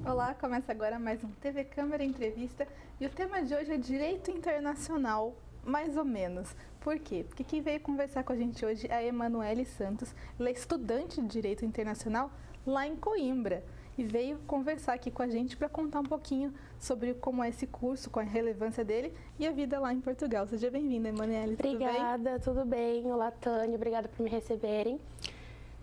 Olá, começa agora mais um TV Câmara Entrevista e o tema de hoje é Direito Internacional, mais ou menos. Por quê? Porque quem veio conversar com a gente hoje é a Emanuele Santos, ela é estudante de Direito Internacional lá em Coimbra e veio conversar aqui com a gente para contar um pouquinho sobre como é esse curso, qual é a relevância dele e a vida lá em Portugal. Seja bem-vinda, Emanuele. Obrigada, tudo bem? Olá, Tânia, obrigada por me receberem.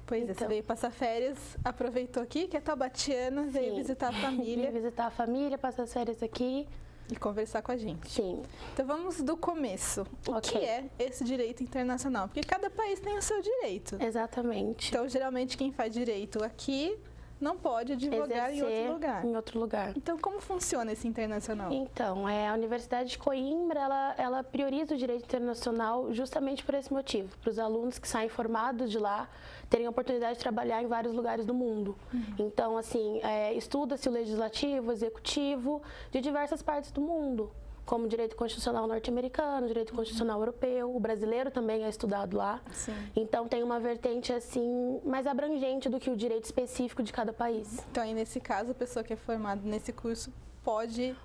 Pois é, você veio passar férias, aproveitou aqui, que é tabatiana, veio visitar a família. Veio visitar a família, passar as férias aqui. E conversar com a gente. Sim. Então vamos do começo. O que é esse direito internacional? Porque cada país tem o seu direito. Exatamente. Então, geralmente, quem faz direito aqui não pode advogar em outro lugar. Em outro lugar. Então, como funciona esse internacional? Então, a Universidade de Coimbra, ela prioriza o direito internacional justamente por esse motivo, para os alunos que saem formados de lá terem a oportunidade de trabalhar em vários lugares do mundo. Então, assim, estuda-se o legislativo, o executivo de diversas partes do mundo, como direito constitucional norte-americano, direito constitucional europeu, o brasileiro também é estudado lá. Sim. Então tem uma vertente assim mais abrangente do que o direito específico de cada país. Então, aí nesse caso, a pessoa que é formada nesse curso pode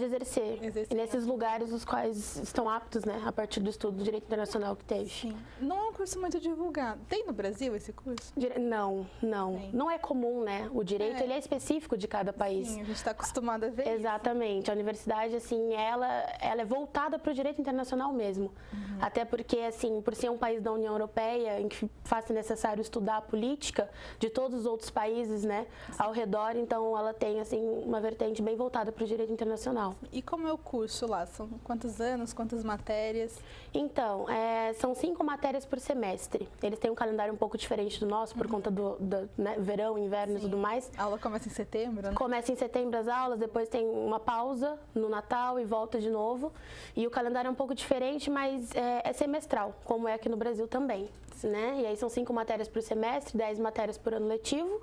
exercer. E nesses lugares os quais estão aptos, né, a partir do estudo do direito internacional que teve. Sim. Não é um curso muito divulgado. Tem no Brasil esse curso? Não. Tem. Não é comum, né? O direito ele é específico de cada país. Sim, a gente está acostumado a ver Exatamente. Isso. A universidade, assim, ela é voltada para o direito internacional mesmo. Até porque, assim, por ser um país da União Europeia, em que faz necessário estudar a política de todos os outros países, né, ao redor, então ela tem, assim, uma vertente bem voltada para o direito internacional. E como é o curso lá? São quantos anos, quantas matérias? Então, são 5 matérias por semestre. Eles têm um calendário um pouco diferente do nosso, por conta do né, verão, inverno e tudo mais. A aula começa em setembro, né? Começa em setembro as aulas, depois tem uma pausa no Natal e volta de novo. E o calendário é um pouco diferente, mas é semestral, como é aqui no Brasil também, né? E aí são 5 matérias por semestre, 10 matérias por ano letivo.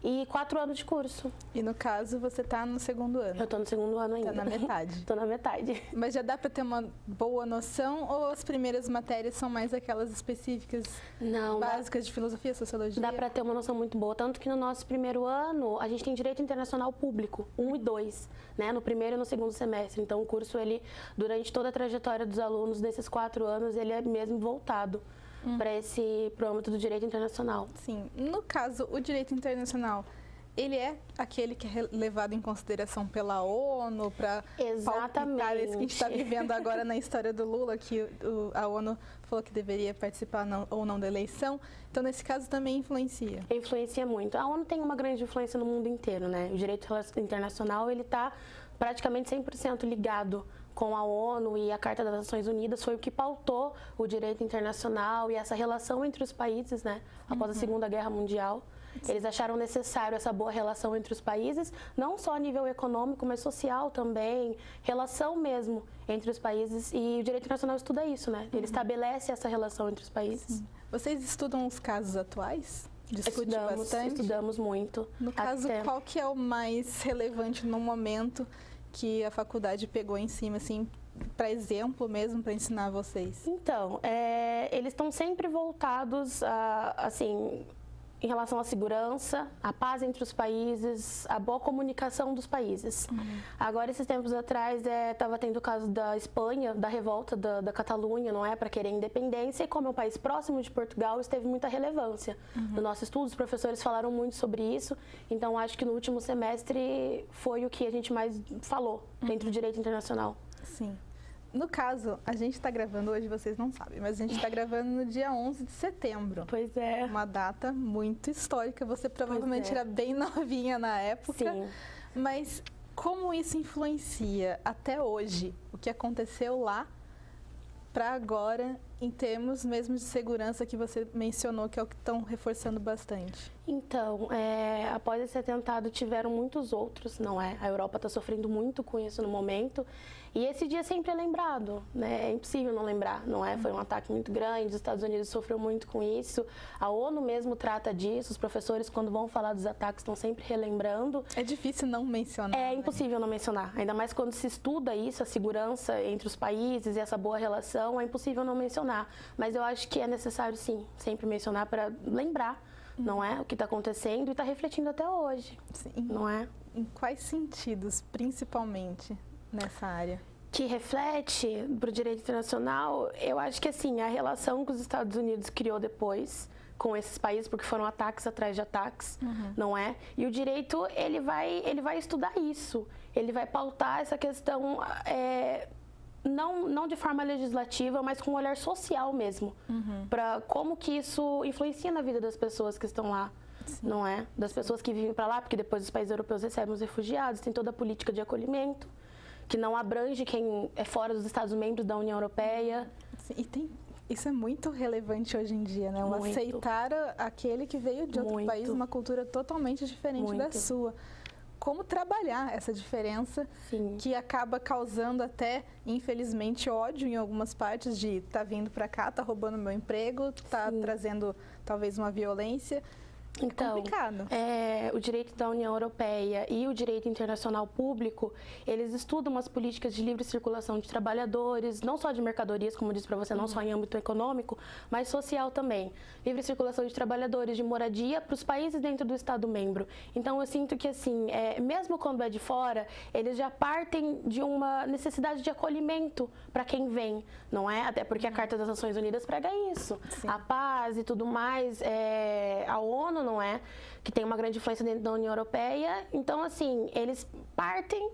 E 4 anos de curso. E no caso, você está no segundo ano? Eu estou no segundo ano ainda. Está na metade? Estou na metade. Mas já dá para ter uma boa noção ou as primeiras matérias são mais aquelas específicas, básicas de filosofia, sociologia? Dá para ter uma noção muito boa, tanto que no nosso primeiro ano a gente tem Direito Internacional Público, 1 e 2, né? No primeiro e no segundo semestre. Então o curso, ele, durante toda a trajetória dos alunos desses 4 anos, ele é mesmo voltado para o âmbito do direito internacional. Sim. No caso, o direito internacional, ele é aquele que é levado em consideração pela ONU para palpitar esse que a gente está vivendo agora na história do Lula, que a ONU falou que deveria participar ou não da eleição. Então, nesse caso, também influencia? Influencia muito. A ONU tem uma grande influência no mundo inteiro, né? O direito internacional, ele está praticamente 100% ligado com a ONU, e a Carta das Nações Unidas foi o que pautou o direito internacional e essa relação entre os países, né, após a Segunda Guerra Mundial. Eles acharam necessário essa boa relação entre os países, não só a nível econômico, mas social também, relação mesmo entre os países, e o direito internacional estuda isso, né? Ele estabelece essa relação entre os países. Vocês estudam os casos atuais? Discute bastante? Estudamos muito. No caso, qual que é o mais relevante no momento que a faculdade pegou em cima, assim, para exemplo mesmo, para ensinar vocês? Então, eles estão sempre voltados a, assim, em relação à segurança, à paz entre os países, a boa comunicação dos países. Agora, esses tempos atrás, estava tendo o caso da Espanha, da revolta da Catalunha, não é, para querer independência, e como é um país próximo de Portugal, isso teve muita relevância. No nosso estudo, os professores falaram muito sobre isso, então acho que no último semestre foi o que a gente mais falou dentro do direito internacional. Sim. No caso, a gente está gravando hoje, vocês não sabem, mas a gente está gravando no dia 11 de setembro. Pois é. Uma data muito histórica. Você provavelmente era bem novinha na época. Sim. Mas como isso influencia até hoje o que aconteceu lá para agora, em termos mesmo de segurança que você mencionou, que é o que estão reforçando bastante? Então, após esse atentado tiveram muitos outros, não é? A Europa está sofrendo muito com isso no momento. E esse dia sempre é lembrado, né? É impossível não lembrar, não é? Foi um ataque muito grande, os Estados Unidos sofreu muito com isso. A ONU mesmo trata disso, os professores, quando vão falar dos ataques, estão sempre relembrando. É difícil não mencionar. É impossível não mencionar, ainda mais quando se estuda isso, a segurança entre os países e essa boa relação, é impossível não mencionar. Mas eu acho que é necessário, sim, sempre mencionar para lembrar, não é? O que está acontecendo e está refletindo até hoje, Sim. não é? em quais sentidos, principalmente, nessa área? Que reflete para o direito internacional, eu acho que assim, a relação que os Estados Unidos criou depois com esses países, porque foram ataques atrás de ataques, não é? E o direito, ele vai estudar isso, ele vai pautar essa questão, não de forma legislativa, mas com um olhar social mesmo, para como que isso influencia na vida das pessoas que estão lá. Sim. Não é? Das pessoas que vivem para lá, porque depois os países europeus recebem os refugiados, tem toda a política de acolhimento, que não abrange quem é fora dos Estados-membros da União Europeia. Sim, e isso é muito relevante hoje em dia, né? O aceitar aquele que veio de outro país, uma cultura totalmente diferente da sua. Como trabalhar essa diferença, Sim. que acaba causando até, infelizmente, ódio em algumas partes de tá vindo para cá, tá roubando meu emprego, tá Sim. trazendo talvez uma violência. Então, complicado. O direito da União Europeia e o direito internacional público, eles estudam as políticas de livre circulação de trabalhadores, não só de mercadorias, como eu disse para você, não só em âmbito econômico, mas social também. Livre circulação de trabalhadores, de moradia para os países dentro do Estado-membro. Então, eu sinto que, assim, mesmo quando é de fora, eles já partem de uma necessidade de acolhimento para quem vem, não é? Até porque a Carta das Nações Unidas prega isso. Sim. A paz e tudo mais, a ONU, não é? Que tem uma grande influência dentro da União Europeia. Então, assim, eles partem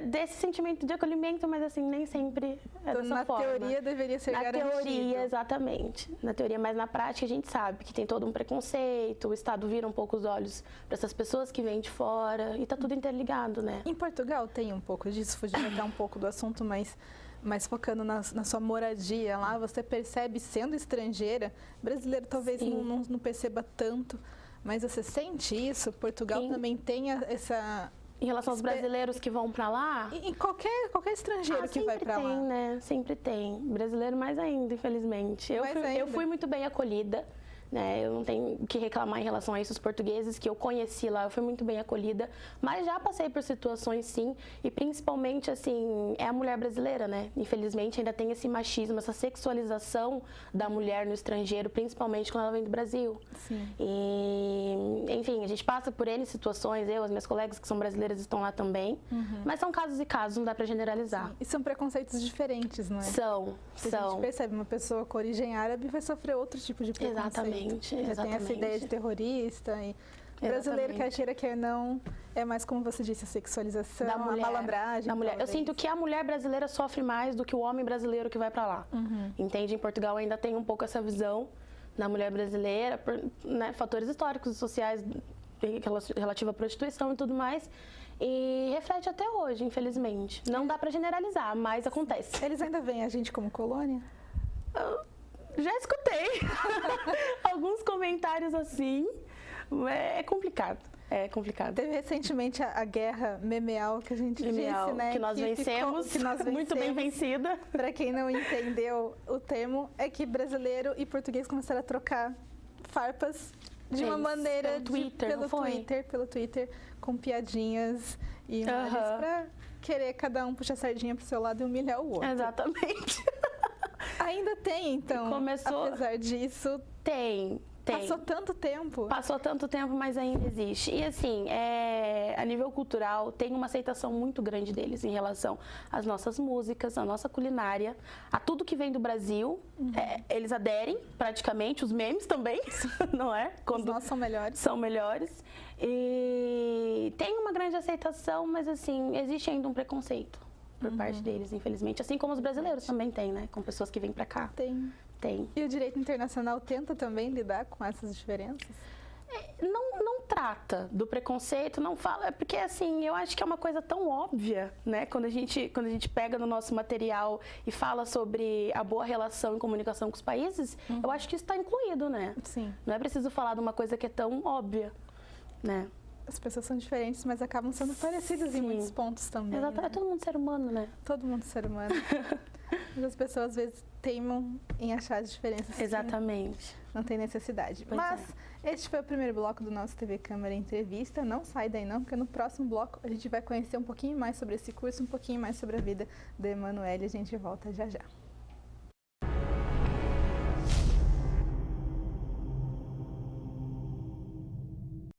desse sentimento de acolhimento, mas, assim, nem sempre é dessa forma. Na teoria deveria ser garantido. Na teoria, exatamente. Na teoria, mas na prática a gente sabe que tem todo um preconceito, o Estado vira um pouco os olhos para essas pessoas que vêm de fora e tá tudo interligado, né? Em Portugal tem um pouco disso, fugindo até um pouco do assunto, mas focando na sua moradia lá, você percebe, sendo estrangeira, brasileiro talvez não perceba tanto, mas você sente isso? Portugal também tem essa... Em relação aos brasileiros que vão para lá? E qualquer estrangeiro que vai para lá. Sempre tem, né? Sempre tem. Brasileiro mais ainda, infelizmente. Eu fui muito bem acolhida. Né? Eu não tenho o que reclamar em relação a isso. Os portugueses que eu conheci lá, eu fui muito bem acolhida, mas já passei por situações, sim, e principalmente, assim, é a mulher brasileira, né? Infelizmente, ainda tem esse machismo, essa sexualização da mulher no estrangeiro, principalmente quando ela vem do Brasil. Sim. E, enfim, a gente passa por N situações, as minhas colegas que são brasileiras estão lá também, mas são casos e casos, não dá pra generalizar. Sim. E são preconceitos diferentes, não é? São. A gente percebe, uma pessoa com origem árabe vai sofrer outro tipo de preconceito. Exatamente. Já tem essa ideia de terrorista e brasileiro, quer queira, quer não, é mais, como você disse, a sexualização, a malandragem. Da mulher. Eu sinto que a mulher brasileira sofre mais do que o homem brasileiro que vai para lá. Entende? Em Portugal ainda tem um pouco essa visão da mulher brasileira, por, né, fatores históricos e sociais relativa à prostituição e tudo mais. E reflete até hoje, infelizmente. Não dá para generalizar, mas acontece. Eles ainda veem a gente como colônia? Já escutei alguns comentários assim, é complicado, Teve recentemente a guerra memeal que a gente disse, né? Que nós vencemos, muito bem vencida. Para quem não entendeu o termo, é que brasileiro e português começaram a trocar farpas de uma maneira pelo Twitter, com piadinhas e imagens para querer cada um puxar a sardinha pro seu lado e humilhar o outro. Exatamente. Ainda tem, então, apesar disso... Tem. Passou tanto tempo. Passou tanto tempo, mas ainda existe. E assim, a nível cultural, tem uma aceitação muito grande deles em relação às nossas músicas, à nossa culinária, a tudo que vem do Brasil. Eles aderem, praticamente, os memes também, não é? Os nossos são melhores. São melhores. E tem uma grande aceitação, mas assim, existe ainda um preconceito por parte deles, infelizmente. Assim como os brasileiros também têm, né? Com pessoas que vêm pra cá. Tem. E o direito internacional tenta também lidar com essas diferenças? Não trata do preconceito, não fala, porque assim, eu acho que é uma coisa tão óbvia, né? Quando a gente pega no nosso material e fala sobre a boa relação e comunicação com os países, eu acho que isso está incluído, né? Sim. Não é preciso falar de uma coisa que é tão óbvia, né? As pessoas são diferentes, mas acabam sendo parecidas em muitos pontos também. Exato, né? É todo mundo ser humano, né? Todo mundo ser humano. Mas as pessoas às vezes teimam em achar as diferenças. Exatamente. Não tem necessidade. Mas este foi o primeiro bloco do nosso TV Câmara Entrevista. Não sai daí não, porque no próximo bloco a gente vai conhecer um pouquinho mais sobre esse curso, um pouquinho mais sobre a vida da Emanuele. A gente volta já já.